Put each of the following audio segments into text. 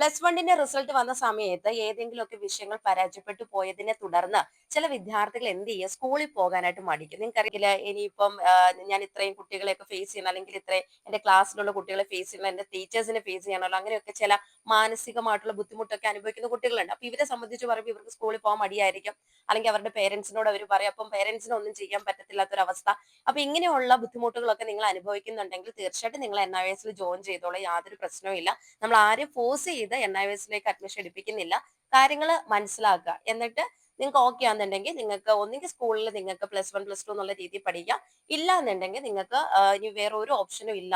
Plus വണ്ണിന്റെ result വന്ന സമയത്ത് ഏതെങ്കിലുമൊക്കെ വിഷയങ്ങൾ പരാജയപ്പെട്ടു പോയതിനെ തുടർന്ന് ചില വിദ്യാർത്ഥികൾ എന്ത് ചെയ്യുക സ്കൂളിൽ പോകാനായിട്ട് മടിക്കും. നിങ്ങൾക്കറിയില്ല ഇനിയിപ്പം ഞാൻ ഇത്രയും കുട്ടികളെയൊക്കെ ഫേസ് ചെയ്യണം, അല്ലെങ്കിൽ ഇത്രയും എന്റെ ക്ലാസ്സിലുള്ള കുട്ടികളെ ഫേസ് ചെയ്യണം, എന്റെ ടീച്ചേഴ്സിനെ ഫേസ് ചെയ്യണമല്ലോ, അങ്ങനെയൊക്കെ ചില മാനസികമായിട്ടുള്ള ബുദ്ധിമുട്ടൊക്കെ അനുഭവിക്കുന്ന കുട്ടികളുണ്ട്. അപ്പൊ ഇവരെ സംബന്ധിച്ച് പറയുമ്പോൾ ഇവർക്ക് സ്കൂളിൽ പോകാൻ മടിയായിരിക്കും, അല്ലെങ്കിൽ അവരുടെ പേരൻസിനോട് അവർ പറയും, അപ്പം പേരൻസിന് ഒന്നും ചെയ്യാൻ പറ്റത്തില്ലാത്തൊരവസ്ഥ. അപ്പൊ ഇങ്ങനെയുള്ള ബുദ്ധിമുട്ടുകളൊക്കെ നിങ്ങൾ അനുഭവിക്കുന്നുണ്ടെങ്കിൽ തീർച്ചയായിട്ടും നിങ്ങൾ NIOS ജോയിൻ ചെയ്തോളൂ, യാതൊരു പ്രശ്നവും ഇല്ല. നമ്മൾ ആരും ഫോഴ്സ് ചെയ്ത് NIOSലേക്ക് അഡ്മിഷൻ എടുപ്പിക്കുന്നില്ല. കാര്യങ്ങൾ മനസ്സിലാക്കുക. എന്നിട്ട് നിങ്ങൾക്ക് ഓക്കെ ആണെന്നുണ്ടെങ്കിൽ നിങ്ങൾക്ക് ഒന്നെങ്കിൽ സ്കൂളിൽ നിങ്ങൾക്ക് +1 +2 എന്നുള്ള രീതിയിൽ പഠിക്കാം. ഇല്ല എന്നുണ്ടെങ്കിൽ നിങ്ങൾക്ക് ഇനി വേറെ ഒരു ഓപ്ഷനും ഇല്ല,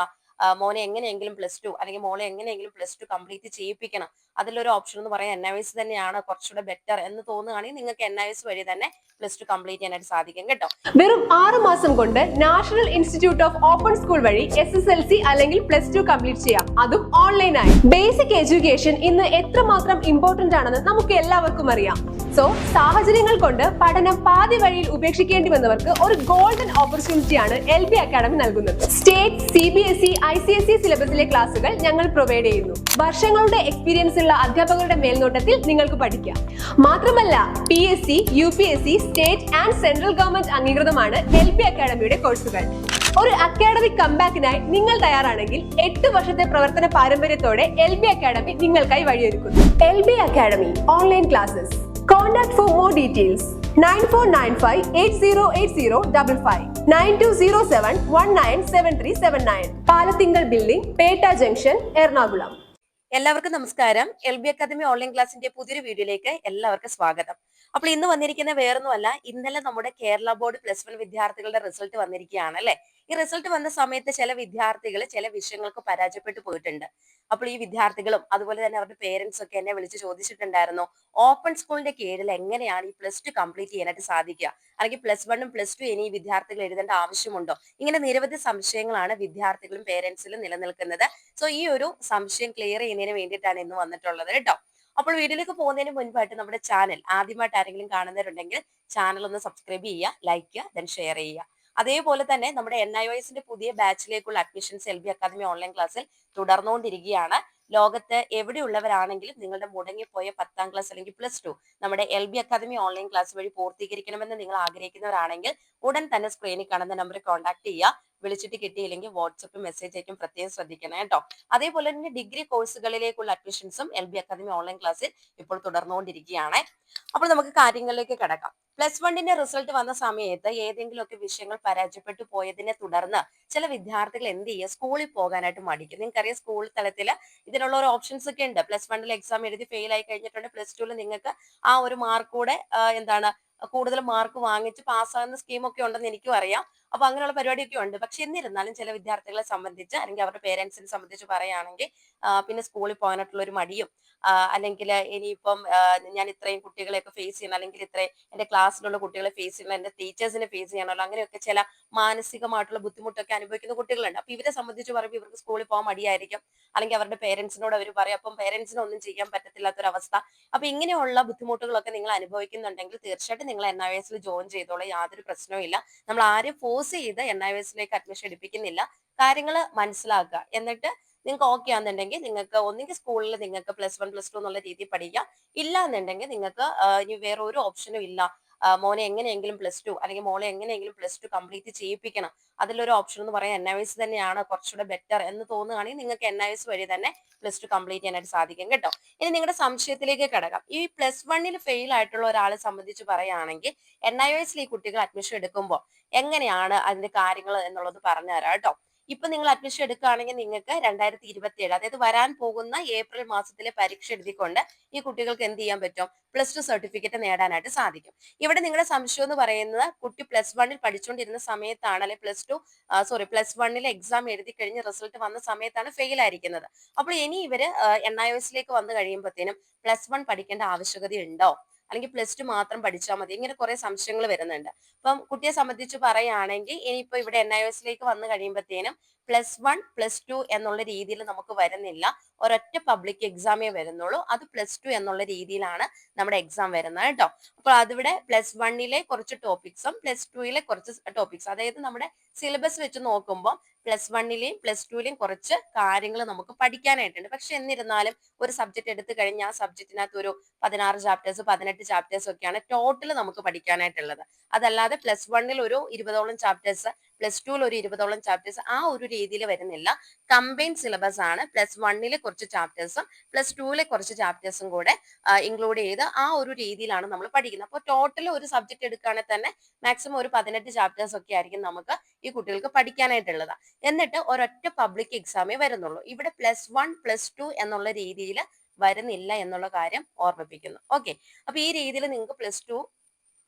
മോനെ എങ്ങനെയെങ്കിലും +2 അല്ലെങ്കിൽ മോളെ എങ്ങനെയെങ്കിലും +2 കംപ്ലീറ്റ് ചെയ്യിപ്പിക്കണം, അതിലൊരു ഓപ്ഷൻ എന്ന് പറയാൻ NIOS തന്നെയാണ് കുറച്ചുകൂടെ ബെറ്റർ എന്ന് തോന്നുകയാണെങ്കിൽ നിങ്ങൾക്ക് NIOS വഴി തന്നെ +2 കംപ്ലീറ്റ് ചെയ്യാനായിട്ട് സാധിക്കും കേട്ടോ. വെറും 6 മാസം കൊണ്ട് national institute of open school വഴി SSLC അല്ലെങ്കിൽ +2 കംപ്ലീറ്റ് ചെയ്യാം, അതും ഓൺലൈനായി. ബേസിക് എഡ്യൂക്കേഷൻ ഇന്ന് എത്രമാത്രം ഇമ്പോർട്ടന്റ് ആണെന്ന് നമുക്ക് എല്ലാവർക്കും അറിയാം. സോ സാഹചര്യങ്ങൾ കൊണ്ട് പഠനം പാതി വഴിയിൽ ഉപേക്ഷിക്കേണ്ടി വന്നവർക്ക് ഒരു ഗോൾഡൻ ഓപ്പർച്യൂണിറ്റിയാണ് LB അക്കാഡമി നൽകുന്നത്. സ്റ്റേറ്റ്, CBSE, ICSE സിലബസിലെ ക്ലാസുകൾ ഞങ്ങൾ പ്രൊവൈഡ് ചെയ്യുന്നു. വർഷങ്ങളുടെ എക്സ്പീരിയൻസ് ഉള്ള അധ്യാപകരുടെ മേൽനോട്ടത്തിൽ നിങ്ങൾക്ക് പഠിക്കാം. മാത്രമല്ല PSC, UPSC, state and central government അംഗീകൃതമാണ് LB അക്കാഡമിയുടെ കോഴ്സുകൾ. ഒരു അക്കാഡമിക് കംബാക്കിനായി നിങ്ങൾ തയ്യാറാണെങ്കിൽ 8 വർഷത്തെ പ്രവർത്തന പാരമ്പര്യത്തോടെ LB അക്കാഡമി നിങ്ങൾക്കായി വഴിയൊരുക്കുന്നു. LB academy online classes. Contact for more details 9495808055 9207197379 Palathingal building, Pettah junction, Ernakulam. എല്ലാവർക്കും നമസ്കാരം. LB അക്കാദമി ഓൺലൈൻ ക്ലാസിന്റെ പുതിയൊരു വീഡിയോയിലേക്ക് എല്ലാവർക്കും സ്വാഗതം. അപ്പോൾ ഇന്ന് വന്നിരിക്കുന്ന വേറൊന്നുമല്ല, ഇന്നലെ നമ്മുടെ കേരള ബോർഡ് +1 വിദ്യാർത്ഥികളുടെ റിസൾട്ട് വന്നിരിക്കുകയാണ് അല്ലെ. ഈ റിസൾട്ട് വന്ന സമയത്ത് ചില വിദ്യാർത്ഥികൾ ചില വിഷയങ്ങൾക്ക് പരാജയപ്പെട്ടു പോയിട്ടുണ്ട്. അപ്പോൾ ഈ വിദ്യാർത്ഥികളും അതുപോലെ തന്നെ അവരുടെ പേരൻസ് ഒക്കെ എന്നെ വിളിച്ച് ചോദിച്ചിട്ടുണ്ടായിരുന്നു, ഓപ്പൺ സ്കൂളിന്റെ കീഴിൽ എങ്ങനെയാണ് ഈ +2 കംപ്ലീറ്റ് ചെയ്യാനായിട്ട് സാധിക്കുക, അല്ലെങ്കിൽ +1ഉം +2 ഇനി ഈ വിദ്യാർത്ഥികൾ എഴുതേണ്ട ആവശ്യമുണ്ടോ, ഇങ്ങനെ നിരവധി സംശയങ്ങളാണ് വിദ്യാർത്ഥികളും പേരൻസിലും നിലനിൽക്കുന്നത്. സോ ഈ ഒരു സംശയം ക്ലിയർ ചെയ്യുന്നതിന് വേണ്ടിയിട്ടാണ് ഇന്ന് വന്നിട്ടുള്ളത് കേട്ടോ. അപ്പോൾ വീഡിയോയിലേക്ക് പോകുന്നതിന് മുൻപായിട്ട് നമ്മുടെ ചാനൽ ആദ്യമായിട്ട് ആരെങ്കിലും കാണുന്നവരുണ്ടെങ്കിൽ ചാനൽ ഒന്ന് സബ്സ്ക്രൈബ് ചെയ്യുക, ലൈക്ക് ചെയ്യുക, ദെൻ ഷെയർ ചെയ്യുക. അതേപോലെ തന്നെ നമ്മുടെ NIOSന്റെ പുതിയ ബാച്ചിലേക്കുള്ള അഡ്മിഷൻസ് LB അക്കാദമി ഓൺലൈൻ ക്ലാസ്സിൽ തുടർന്നുകൊണ്ടിരിക്കുകയാണ്. ലോകത്ത് എവിടെയുള്ളവരാണെങ്കിലും നിങ്ങളുടെ മുടങ്ങിപ്പോയ 10ാം ക്ലാസ് അല്ലെങ്കിൽ +2 നമ്മുടെ LB അക്കാദമി ഓൺലൈൻ ക്ലാസ് വഴി പൂർത്തീകരിക്കണമെന്ന് നിങ്ങൾ ആഗ്രഹിക്കുന്നവരാണെങ്കിൽ ഉടൻ തന്നെ സ്ക്രീനിൽ കാണുന്ന നമ്പറിൽ കോൺടാക്ട് ചെയ്യുക. വിളിച്ചിട്ട് കിട്ടിയില്ലെങ്കിൽ വാട്സപ്പ് മെസ്സേജ് അയക്കും, പ്രത്യേകം ശ്രദ്ധിക്കണം കേട്ടോ. അതേപോലെ തന്നെ ഡിഗ്രി കോഴ്സുകളിലേക്കുള്ള അഡ്മിഷൻസും LB അക്കാദമി ഓൺലൈൻ ക്ലാസ്സിൽ ഇപ്പോൾ തുടർന്നുകൊണ്ടിരിക്കുകയാണ്. അപ്പോൾ നമുക്ക് കാര്യങ്ങളിലേക്ക് കടക്കാം. +1ന്റെ റിസൾട്ട് വന്ന സമയത്ത് ഏതെങ്കിലുമൊക്കെ വിഷയങ്ങൾ പരാജയപ്പെട്ടു പോയതിനെ തുടർന്ന് ചില വിദ്യാർത്ഥികൾ എന്ത് ചെയ്യുക സ്കൂളിൽ പോകാനായിട്ട് മടിക്കും. നിങ്ങൾക്കറിയാം സ്കൂൾ തലത്തിൽ ഇതിനുള്ള ഒരു ഓപ്ഷൻസ് ഒക്കെ ഉണ്ട്. +1 എക്സാം എഴുതി ഫെയിൽ ആയി കഴിഞ്ഞിട്ടുണ്ട്, +2 നിങ്ങൾക്ക് ആ ഒരു മാർക്ക് കൂടെ എന്താണ് കൂടുതൽ മാർക്ക് വാങ്ങിച്ച് പാസ്സാകുന്ന സ്കീമൊക്കെ ഉണ്ടെന്ന് എനിക്കും അറിയാം. അപ്പൊ അങ്ങനെയുള്ള പരിപാടിയൊക്കെ ഉണ്ട്. പക്ഷെ എന്നിരുന്നാലും ചില വിദ്യാർത്ഥികളെ സംബന്ധിച്ച് അല്ലെങ്കിൽ അവരുടെ പേരൻസിനെ സംബന്ധിച്ച് പറയുകയാണെങ്കിൽ പിന്നെ സ്കൂളിൽ പോകാനായിട്ടുള്ള ഒരു മടിയും, അല്ലെങ്കിൽ ഇനിയിപ്പം ഞാൻ ഇത്രയും കുട്ടികളെയൊക്കെ ഫേസ് ചെയ്യണം, അല്ലെങ്കിൽ ഇത്രയും എന്റെ ക്ലാസ്സിലുള്ള കുട്ടികളെ ഫേസ് ചെയ്യണം, എന്റെ ടീച്ചേഴ്സിനെ ഫേസ് ചെയ്യണമല്ലോ, അങ്ങനെയൊക്കെ ചില മാനസികമായിട്ടുള്ള ബുദ്ധിമുട്ടൊക്കെ അനുഭവിക്കുന്ന കുട്ടികളുണ്ട്. അപ്പൊ ഇവരെ സംബന്ധിച്ച് പറയുമ്പോൾ ഇവർക്ക് സ്കൂളിൽ പോകാൻ മടിയായിരിക്കും, അല്ലെങ്കിൽ അവരുടെ പേരൻസിനോട് അവർ പറയും, അപ്പം പേരൻസിന് ഒന്നും ചെയ്യാൻ പറ്റത്തില്ലാത്തൊരവസ്ഥ. അപ്പൊ ഇങ്ങനെയുള്ള ബുദ്ധിമുട്ടുകളൊക്കെ നിങ്ങൾ അനുഭവിക്കുന്നുണ്ടെങ്കിൽ തീർച്ചയായിട്ടും നിങ്ങൾ NIOS ജോയിൻ ചെയ്തോളൂ, യാതൊരു പ്രശ്നവും ഇല്ല. നമ്മൾ ആരും ഫോഴ്സ് ചെയ്ത് NIOSലേക്ക് അഡ്മിഷൻ എടുപ്പിക്കുന്നില്ല. കാര്യങ്ങൾ മനസ്സിലാക്കുക. എന്നിട്ട് നിങ്ങൾക്ക് ഓക്കെ ആണെന്നുണ്ടെങ്കിൽ നിങ്ങൾക്ക് ഒന്നെങ്കിൽ സ്കൂളിൽ നിങ്ങൾക്ക് +1 +2 എന്നുള്ള രീതിയിൽ പഠിക്കാം. ഇല്ല എന്നുണ്ടെങ്കിൽ നിങ്ങൾക്ക് ഇനി വേറെ ഒരു ഓപ്ഷനും ഇല്ല, മോനെ എങ്ങനെയെങ്കിലും +2 അല്ലെങ്കിൽ മോളെ എങ്ങനെയെങ്കിലും +2 കംപ്ലീറ്റ് ചെയ്യിപ്പിക്കണം, അതിലൊരു ഓപ്ഷൻ എന്ന് പറയാൻ NIOS തന്നെയാണ് കുറച്ചുകൂടെ ബെറ്റർ എന്ന് തോന്നുകയാണെങ്കിൽ നിങ്ങൾക്ക് NIOS വഴി തന്നെ +2 കംപ്ലീറ്റ് ചെയ്യാനായിട്ട് സാധിക്കും കേട്ടോ. ഇനി നിങ്ങളുടെ സംശയത്തിലേക്ക് കടക്കാം. ഈ +1ൽ ഫെയിൽ ആയിട്ടുള്ള ഒരാളെ സംബന്ധിച്ച് പറയുകയാണെങ്കിൽ NIOSൽ ഈ കുട്ടികൾ അഡ്മിഷൻ എടുക്കുമ്പോൾ എങ്ങനെയാണ് അതിന്റെ കാര്യങ്ങൾ എന്നുള്ളത് പറഞ്ഞുതരാം കേട്ടോ. ഇപ്പൊ നിങ്ങൾ അഡ്മിഷൻ എടുക്കുകയാണെങ്കിൽ നിങ്ങൾക്ക് 2027 അതായത് വരാൻ പോകുന്ന ഏപ്രിൽ മാസത്തിലെ പരീക്ഷ എഴുതിക്കൊണ്ട് ഈ കുട്ടികൾക്ക് എന്ത് ചെയ്യാൻ പറ്റും, +2 സർട്ടിഫിക്കറ്റ് നേടാനായിട്ട് സാധിക്കും. ഇവിടെ നിങ്ങളുടെ സംശയം എന്ന് പറയുന്നത് കുട്ടി +1ൽ പഠിച്ചുകൊണ്ടിരുന്ന സമയത്താണ്, അല്ലെ +1ലെ എക്സാം എഴുതി കഴിഞ്ഞ് റിസൾട്ട് വന്ന സമയത്താണ് ഫെയിൽ ആയിരിക്കുന്നത്. അപ്പോൾ ഇനി ഇവര് NIOSലേക്ക് വന്നു കഴിയുമ്പോഴത്തേനും +1 പഠിക്കേണ്ട ആവശ്യകത ഉണ്ടോ, അല്ലെങ്കിൽ +2 മാത്രം പഠിച്ചാൽ മതി, ഇങ്ങനെ കുറെ സംശയങ്ങൾ വരുന്നുണ്ട്. അപ്പം കുട്ടിയെ സംബന്ധിച്ച് പറയുകയാണെങ്കിൽ ഇനിയിപ്പോ ഇവിടെ NIOSലേക്ക് വന്നു കഴിയുമ്പോഴത്തേനും +1 +2 എന്നുള്ള രീതിയിൽ നമുക്ക് വരുന്നില്ല. ഒരൊറ്റ പബ്ലിക് എക്സാമേ വരുന്നുള്ളൂ. അത് +2 എന്നുള്ള രീതിയിലാണ് നമ്മുടെ എക്സാം വരുന്നത് കേട്ടോ. അപ്പോൾ അതിവിടെ +1 കുറച്ച് ടോപ്പിക്സും +2 കുറച്ച് ടോപ്പിക്സ്, അതായത് നമ്മുടെ സിലബസ് വെച്ച് നോക്കുമ്പോൾ +1 +2 കുറച്ച് കാര്യങ്ങൾ നമുക്ക് പഠിക്കാനായിട്ടുണ്ട്. പക്ഷെ എന്നിരുന്നാലും ഒരു സബ്ജക്ട് എടുത്തു കഴിഞ്ഞാൽ ആ സബ്ജക്റ്റിനകത്ത് ഒരു 16 ചാപ്റ്റേഴ്സ് 18 ചാപ്റ്റേഴ്സ് ഒക്കെയാണ് ടോട്ടൽ നമുക്ക് പഠിക്കാനായിട്ടുള്ളത്. അതല്ലാതെ +1 ഒരു 20ഓളം ചാപ്റ്റേഴ്സ്, +2 ഒരു 20ഓളം ചാപ്റ്റേഴ്സ്, ആ ഒരു രീതിയിൽ വരുന്നില്ല. കമ്പൈൻഡ് സിലബസ് ആണ്. +1 കുറച്ച് ചാപ്റ്റേഴ്സും +2 കുറച്ച് ചാപ്റ്റേഴ്സും കൂടെ ഇൻക്ലൂഡ് ചെയ്ത് ആ ഒരു രീതിയിലാണ് നമ്മൾ പഠിക്കുന്നത്. അപ്പോൾ ടോട്ടൽ ഒരു സബ്ജക്ട് എടുക്കുകയാണെങ്കിൽ തന്നെ മാക്സിമം ഒരു 18 ചാപ്റ്റേഴ്സ് ഒക്കെ ആയിരിക്കും നമുക്ക് ഈ കുട്ടികൾക്ക് പഠിക്കാനായിട്ടുള്ളത്. എന്നിട്ട് ഒരൊറ്റ പബ്ലിക് എക്സാമേ വരുന്നുള്ളൂ. ഇവിടെ +1 +2 എന്നുള്ള രീതിയിൽ വരുന്നില്ല എന്നുള്ള കാര്യം ഓർമ്മിപ്പിക്കുന്നു. ഓക്കെ, അപ്പൊ ഈ രീതിയിൽ നിങ്ങൾക്ക് +2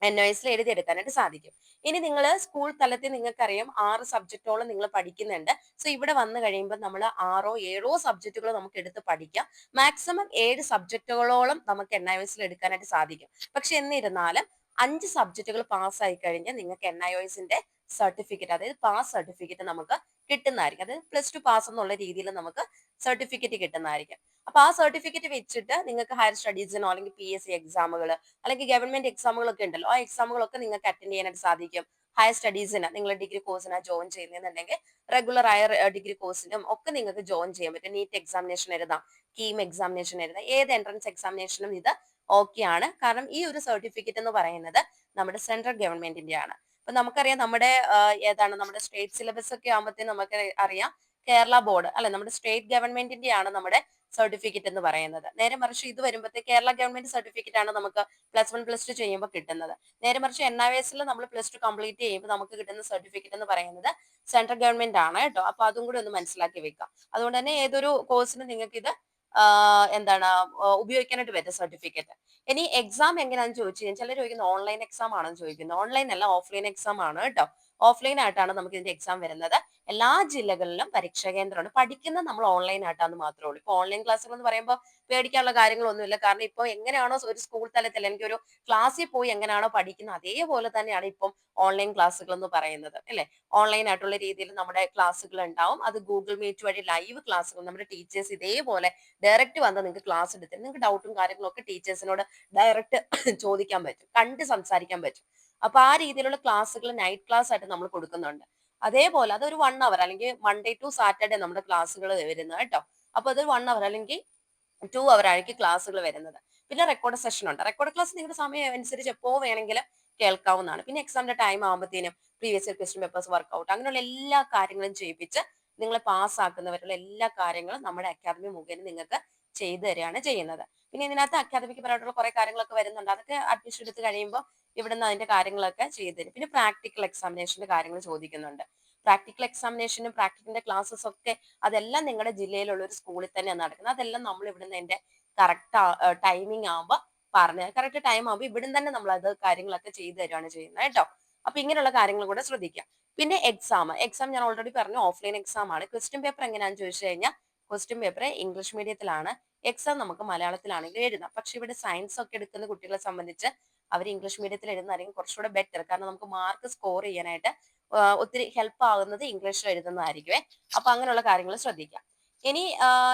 NOSൽ എഴുതിയെടുക്കാനായിട്ട് സാധിക്കും. ഇനി നിങ്ങൾ സ്കൂൾ തലത്തിൽ നിങ്ങൾക്കറിയാം 6 സബ്ജക്റ്റോളം നിങ്ങൾ പഠിക്കുന്നുണ്ട്. സോ ഇവിടെ വന്നു കഴിയുമ്പോൾ നമ്മൾ 6ഓ 7ഓ സബ്ജക്റ്റുകൾ നമുക്ക് എടുത്ത് പഠിക്കാം. മാക്സിമം 7 സബ്ജക്റ്റുകളോളം നമുക്ക് NIOSൽ എടുക്കാനായിട്ട് സാധിക്കും. പക്ഷെ എന്നിരുന്നാലും 5 സബ്ജക്റ്റുകൾ പാസ്സായി കഴിഞ്ഞാൽ നിങ്ങൾക്ക് NIOSന്റെ സർട്ടിഫിക്കറ്റ്, അതായത് പാസ് സർട്ടിഫിക്കറ്റ് നമുക്ക് കിട്ടുന്നതായിരിക്കും. അതായത് +2 പാസ് എന്നുള്ള രീതിയിൽ നമുക്ക് സർട്ടിഫിക്കറ്റ് കിട്ടുന്നതായിരിക്കും. അപ്പൊ ആ സർട്ടിഫിക്കറ്റ് വെച്ചിട്ട് നിങ്ങൾക്ക് ഹയർ സ്റ്റഡീസിനോ അല്ലെങ്കിൽ PSC എക്സാമുകൾ അല്ലെങ്കിൽ ഗവൺമെന്റ് എക്സാമുകളൊക്കെ ഉണ്ടല്ലോ, ആ എക്സാമുകളൊക്കെ നിങ്ങൾക്ക് അറ്റൻഡ് ചെയ്യാനായിട്ട് സാധിക്കും. ഹയർ സ്റ്റഡീസിന് നിങ്ങൾ ഡിഗ്രി കോഴ്സിനാണ് ജോയിൻ ചെയ്യുന്നതെന്നുണ്ടെങ്കിൽ റെഗുലർ ആയ ഡിഗ്രി കോഴ്സിനും ഒക്കെ നിങ്ങൾക്ക് ജോയിൻ ചെയ്യാൻ പറ്റും. നീറ്റ് എക്സാമിനേഷൻ എഴുതാം, കീം എക്സാമിനേഷൻ എഴുതാം, ഏത് എൻട്രൻസ് എക്സാമിനേഷനും ഇത് ഓക്കെ ആണ്. കാരണം ഈ ഒരു സർട്ടിഫിക്കറ്റ് എന്ന് പറയുന്നത് നമ്മുടെ സെൻട്രൽ ഗവൺമെന്റിന്റെ ആണ്. അപ്പൊ നമുക്കറിയാം നമ്മുടെ ഏതാണ് നമ്മുടെ സ്റ്റേറ്റ് സിലബസ് ഒക്കെ ആകുമ്പോഴത്തേക്കും നമുക്ക് അറിയാം കേരള ബോർഡ് അല്ലെ, നമ്മുടെ സ്റ്റേറ്റ് ഗവൺമെന്റിന്റെ ആണ് നമ്മുടെ സർട്ടിഫിക്കറ്റ് എന്ന് പറയുന്നത്. നേരെ മറിച്ച് ഇത് വരുമ്പോഴത്തേക്ക് കേരള ഗവൺമെന്റ് സർട്ടിഫിക്കറ്റ് ആണ് നമുക്ക് +1 +2 ചെയ്യുമ്പോൾ കിട്ടുന്നത്. നേരെ മറിച്ച് NIOSൽ നമ്മൾ +2 കംപ്ലീറ്റ് ചെയ്യുമ്പോൾ നമുക്ക് കിട്ടുന്ന സർട്ടിഫിക്കറ്റ് എന്ന് പറയുന്നത് സെൻട്രൽ ഗവൺമെന്റ് ആണ് കേട്ടോ. അപ്പൊ അതും കൂടി ഒന്ന് മനസ്സിലാക്കി വെക്കാം. അതുകൊണ്ട് തന്നെ ഏതൊരു കോഴ്സിനും നിങ്ങൾക്ക് ഇത് എന്താണ് ഉപയോഗിക്കാനായിട്ട് പറ്റും സർട്ടിഫിക്കറ്റ്. ഇനി എക്സാം എങ്ങനെയാണെന്ന് ചോദിച്ചു കഴിഞ്ഞാൽ ചിലർ ചോദിക്കുന്നത് ഓൺലൈൻ എക്സാം ആണെന്ന് ചോദിക്കുന്നത്. ഓൺലൈൻ അല്ല, ഓഫ്ലൈൻ എക്സാം ആണ് കേട്ടോ. ഓഫ്ലൈൻ ആയിട്ടാണ് നമുക്ക് ഇതിന്റെ എക്സാം വരുന്നത്. എല്ലാ ജില്ലകളിലും പരീക്ഷാ കേന്ദ്രമാണ്. പഠിക്കുന്നത് നമ്മൾ ഓൺലൈൻ ആയിട്ടാന്ന് മാത്രമേ ഉള്ളൂ. ഇപ്പൊ ഓൺലൈൻ ക്ലാസ്സുകൾ എന്ന് പറയുമ്പോൾ പേടിക്കാനുള്ള കാര്യങ്ങളൊന്നുമില്ല. കാരണം ഇപ്പോൾ എങ്ങനെയാണോ ഒരു സ്കൂൾ തലത്തിൽ അല്ലെങ്കിൽ ഒരു ക്ലാസ്സിൽ പോയി എങ്ങനെയാണോ പഠിക്കുന്നത് അതേപോലെ തന്നെയാണ് ഇപ്പം ഓൺലൈൻ ക്ലാസ്സുകൾ എന്ന് പറയുന്നത് അല്ലെ. ഓൺലൈൻ ആയിട്ടുള്ള രീതിയിൽ നമ്മുടെ ക്ലാസ്സുകൾ ഉണ്ടാവും. അത് ഗൂഗിൾ മീറ്റ് വഴി ലൈവ് ക്ലാസ്സുകൾ നമ്മുടെ ടീച്ചേഴ്സ് ഇതേപോലെ ഡയറക്റ്റ് വന്ന് നിങ്ങൾക്ക് ക്ലാസ് എടുത്തിട്ട് നിങ്ങൾക്ക് ഡൗട്ടും കാര്യങ്ങളും ഒക്കെ ടീച്ചേഴ്സിനോട് ഡയറക്റ്റ് ചോദിക്കാൻ പറ്റും, കണ്ട് സംസാരിക്കാൻ പറ്റും. അപ്പൊ ആ രീതിയിലുള്ള ക്ലാസ്സുകൾ നൈറ്റ് ക്ലാസ് ആയിട്ട് നമ്മൾ കൊടുക്കുന്നുണ്ട്. അതേപോലെ അതൊരു 1 അവർ അല്ലെങ്കിൽ മൺഡേ ടു സാറ്റർഡേ നമ്മുടെ ക്ലാസ്സുകൾ വരുന്നത് കേട്ടോ. അപ്പൊ അത് 1 അവർ അല്ലെങ്കിൽ 2 അവർ ആയിരിക്കും ക്ലാസ്സുകൾ വരുന്നത്. പിന്നെ റെക്കോർഡ് സെഷൻ ഉണ്ട്. റെക്കോർഡ് ക്ലാസ് നിങ്ങളുടെ സമയം അനുസരിച്ച് എപ്പോ വേണമെങ്കിലും കേൾക്കാവുന്നതാണ്. പിന്നെ എക്സാമിന്റെ ടൈം ആകുമ്പോഴത്തേനും previous year question papers work out അങ്ങനെയുള്ള എല്ലാ കാര്യങ്ങളും ചെയ്യിപ്പിച്ച് നിങ്ങളെ പാസ്സാക്കുന്നവരുള്ള എല്ലാ കാര്യങ്ങളും നമ്മുടെ അക്കാദമി മുഖേന നിങ്ങൾക്ക് ചെയ്തു തരികയാണ് ചെയ്യുന്നത്. പിന്നെ ഇതിനകത്ത് അക്കാദമിക് പരമായിട്ടുള്ള കുറെ കാര്യങ്ങളൊക്കെ വരുന്നുണ്ട്. അതൊക്കെ അഡ്മിഷൻ എടുത്ത് കഴിയുമ്പോൾ ഇവിടുന്ന് അതിന്റെ കാര്യങ്ങളൊക്കെ ചെയ്തു തരും. പിന്നെ പ്രാക്ടിക്കൽ എക്സാമിനേഷന്റെ കാര്യങ്ങൾ ചോദിക്കുന്നുണ്ട്. പ്രാക്ടിക്കൽ എക്സാമിനേഷനും പ്രാക്ടിക്കലിന്റെ ക്ലാസ്സസ് ഒക്കെ അതെല്ലാം നിങ്ങളുടെ ജില്ലയിലുള്ള ഒരു സ്കൂളിൽ തന്നെയാണ് നടക്കുന്നത്. അതെല്ലാം നമ്മൾ ഇവിടുന്ന് അതിന്റെ കറക്റ്റ് ടൈമിംഗ് ആകുമ്പോൾ കറക്റ്റ് ടൈം ആകുമ്പോൾ ഇവിടുന്ന് തന്നെ നമ്മൾ അത് കാര്യങ്ങളൊക്കെ ചെയ്തു തരുവാണ് ചെയ്യുന്നത് കേട്ടോ. അപ്പൊ ഇങ്ങനെയുള്ള കാര്യങ്ങൾ കൂടെ ശ്രദ്ധിക്കാം. പിന്നെ എക്സാം ഞാൻ ഓൾറെഡി പറഞ്ഞു ഓഫ്ലൈൻ എക്സാം ആണ്. ക്വസ്റ്റ്യൻ പേപ്പർ എങ്ങനെയാണെന്ന് ചോദിച്ചു കഴിഞ്ഞാൽ ക്വസ്റ്റ്യൻ പേപ്പർ ഇംഗ്ലീഷ് മീഡിയത്തിലാണ്. എക്സാം നമുക്ക് മലയാളത്തിലാണെങ്കിൽ എഴുതാം. പക്ഷെ ഇവിടെ സയൻസ് ഒക്കെ എടുക്കുന്ന കുട്ടികളെ സംബന്ധിച്ച് അവർ ഇംഗ്ലീഷ് മീഡിയത്തിൽ എഴുതുന്നതായിരിക്കും കുറച്ചുകൂടെ ബെറ്റർ. കാരണം നമുക്ക് മാർക്ക് സ്കോർ ചെയ്യാനായിട്ട് ഒത്തിരി ഹെൽപ്പ് ആകുന്നത് ഇംഗ്ലീഷിൽ എഴുതുന്നതായിരിക്കുമേ. അപ്പൊ അങ്ങനെയുള്ള കാര്യങ്ങൾ ശ്രദ്ധിക്കാം. ഇനി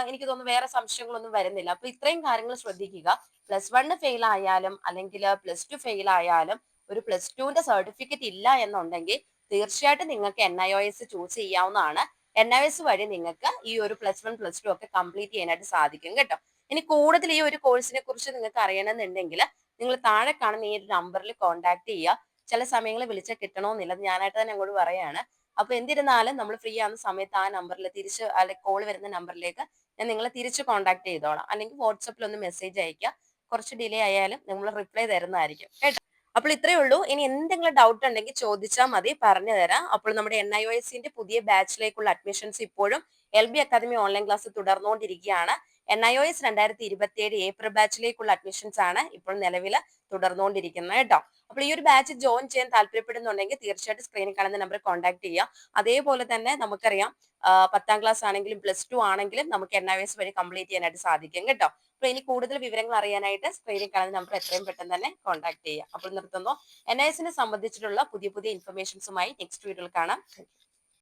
എനിക്ക് തോന്നുന്നു വേറെ സംശയങ്ങളൊന്നും വരുന്നില്ല. അപ്പൊ ഇത്രയും കാര്യങ്ങൾ ശ്രദ്ധിക്കുക. +1 ഫെയിൽ ആയാലും അല്ലെങ്കിൽ +2 ഫെയിൽ ആയാലും ഒരു +2ന്റെ സർട്ടിഫിക്കറ്റ് ഇല്ല എന്നുണ്ടെങ്കിൽ തീർച്ചയായിട്ടും നിങ്ങൾക്ക് NIOS ചൂസ് ചെയ്യാവുന്നതാണ്. NIOS വഴി നിങ്ങൾക്ക് ഈ ഒരു +1 +2 ഒക്കെ കംപ്ലീറ്റ് ചെയ്യാനായിട്ട് സാധിക്കും കേട്ടോ. ഇനി കൂടുതൽ ഈ ഒരു കോഴ്സിനെ കുറിച്ച് നിങ്ങൾക്ക് അറിയണമെന്നുണ്ടെങ്കിൽ നിങ്ങൾ താഴെ കാണുന്ന ഈ ഒരു നമ്പറിൽ കോൺടാക്ട് ചെയ്യുക. ചില സമയങ്ങളിൽ വിളിച്ചാൽ കിട്ടണമെന്നില്ല, ഞാനായിട്ട് തന്നെ അങ്ങോട്ട് പറയാണ്. അപ്പൊ എന്തിരുന്നാലും നമ്മൾ ഫ്രീ ആവുന്ന സമയത്ത് ആ നമ്പറിൽ തിരിച്ച് അല്ലെങ്കിൽ കോൾ വരുന്ന നമ്പറിലേക്ക് ഞാൻ നിങ്ങളെ തിരിച്ച് കോൺടാക്ട് ചെയ്തോളാം. അല്ലെങ്കിൽ വാട്സപ്പിൽ ഒന്ന് മെസ്സേജ് അയക്കുക. കുറച്ച് ഡിലേ ആയാലും നമ്മൾ റിപ്ലൈ തരുന്നതായിരിക്കും കേട്ടോ. അപ്പോൾ ഇത്രയേ ഉള്ളൂ. ഇനി എന്തെങ്കിലും ഡൗട്ട് ഉണ്ടെങ്കിൽ ചോദിച്ചാൽ മതി, പറഞ്ഞു തരാം. അപ്പോൾ നമ്മുടെ NIOSന്റെ പുതിയ ബാച്ചിലേക്കുള്ള അഡ്മിഷൻസ് ഇപ്പോഴും LB അക്കാദമി ഓൺലൈൻ ക്ലാസ് തുടർന്നുകൊണ്ടിരിക്കുകയാണ്. NIOS 2027 ഏപ്രിൽ ബാച്ചിലേക്കുള്ള അഡ്മിഷൻസ് ആണ് ഇപ്പോൾ നിലവിൽ തുടർന്നുകൊണ്ടിരിക്കുന്നത് കേട്ടോ. അപ്പോൾ ഈ ഒരു ബാച്ച് ജോയിൻ ചെയ്യാൻ താല്പര്യപ്പെടുന്നുണ്ടെങ്കിൽ തീർച്ചയായിട്ടും സ്ക്രീനിൽ കാണുന്ന നമ്പറിൽ കോൺടാക്ട് ചെയ്യുക. അതേപോലെ തന്നെ നമുക്കറിയാം 10ാം ക്ലാസ് ആണെങ്കിലും +2 ആണെങ്കിലും നമുക്ക് NIOS വഴി കംപ്ലീറ്റ് ചെയ്യാനായിട്ട് സാധിക്കും കേട്ടോ. അപ്പോൾ ഇനി കൂടുതൽ വിവരങ്ങൾ അറിയാനായിട്ട് സ്ക്രീനിൽ കാണുന്ന നമ്പർ എത്രയും പെട്ടെന്ന് തന്നെ കോൺടാക്ട് ചെയ്യുക. അപ്പോൾ നിർത്തുന്നു. NIOSനെ സംബന്ധിച്ചിട്ടുള്ള പുതിയ പുതിയ ഇൻഫർമേഷൻസുമായി നെക്സ്റ്റ് വീഡിയോയിൽ കാണാം.